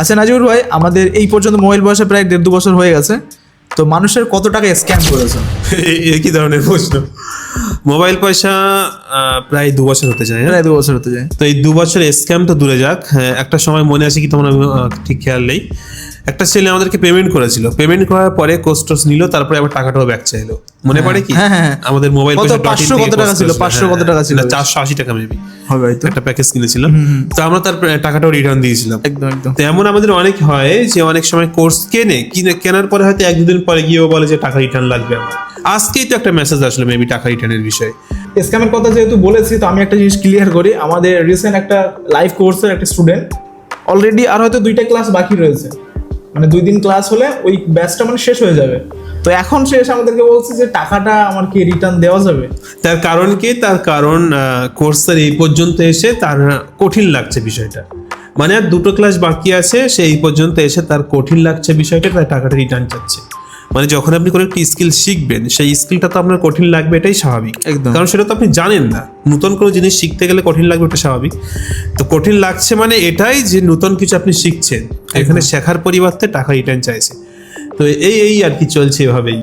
আচ্ছা নাজিবুর ভাই, আমাদের এই পর্যন্ত মোবাইল বয়সে প্রায় 1.5-2 বছর হয়ে গেছে, তো মানুষের কত টাকা স্ক্যাম করেছে? কি ধরনের প্রশ্ন? মোবাইল পয়সা প্রায় 2 বছর হতে যায়। প্রায় 2 বছর হতে যায়। তো এই 2 বছর স্ক্যাম তো দূরে যাক, হ্যাঁ, একটা সময় মনে আছে কি তোমার, আমি ঠিক খেয়াল নেই, একটা ছেলে আমাদেরকে পেমেন্ট করেছিল, পেমেন্ট করার পরে কোস্টস নিল, তারপরে আবার টাকাটাও ব্যাক চাইলো, মনে পড়ে কি? হ্যাঁ, হ্যাঁ, হ্যাঁ। আমাদের মোবাইল কত, পয়সা 500 কত টাকা ছিল? 500 কত টাকা ছিল? 480 টাকা মেবি হবে হয়তো। একটা প্যাকেজ কিনেছিলাম, তো আমরা তার টাকাটাও রিটার্ন দিয়েছিলাম। একদম একদম। তো এমন আমাদের অনেক হয় যে অনেক সময় কোর্স কেনার পরে হয়তো 1-2 দিন পরে গিয়েও বলে যে টাকা রিটার্ন লাগবে আমার। আজকেই তো একটা মেসেজ আসলো মেবি টাকা রিটার্নের বিষয়ে। স্ক্যামের কথা যেহেতু বলেছি, তো আমি একটা জিনিস ক্লিয়ার করি। আমাদের রিসেন্ট একটা লাইভ কোর্সের একটা স্টুডেন্ট অলরেডি আর হয়তো 2টা ক্লাস বাকি রয়েছে, মানে 2 দিন ক্লাস হলে ওই ব্যাচটা মানে শেষ হয়ে যাবে। তো এখন সে এসে আমাদেরকে বলছে যে টাকাটা আমার কি রিটার্ন দেওয়া যাবে? তার কারণ কি? তার কারণ কোর্সের এই পর্যন্ত এসে তার কঠিন লাগছে বিষয়টা, মানে আর 2টো ক্লাস বাকি আছে, সে এই পর্যন্ত এসে তার কঠিন লাগছে বিষয়টা, তাই টাকাটা রিটার্ন চাচ্ছে। মানে যখন আপনি কোনো একটি স্কিল শিখবেন, সেই স্কিলটা তো আপনার কঠিন লাগবে, এটাই স্বাভাবিক। একদম। কারণ সেটা তো আপনি জানেন না, নতুন কোনো জিনিস শিখতে গেলে কঠিন লাগবে, এটা স্বাভাবিক। তো কঠিন লাগছে মানে এটাই যে নতুন কিছু আপনি শিখছেন, এখানে শেখার পরিবর্তে টাকা রিটার্ন চাইছে। তো এই আর কি চলছে এভাবেই।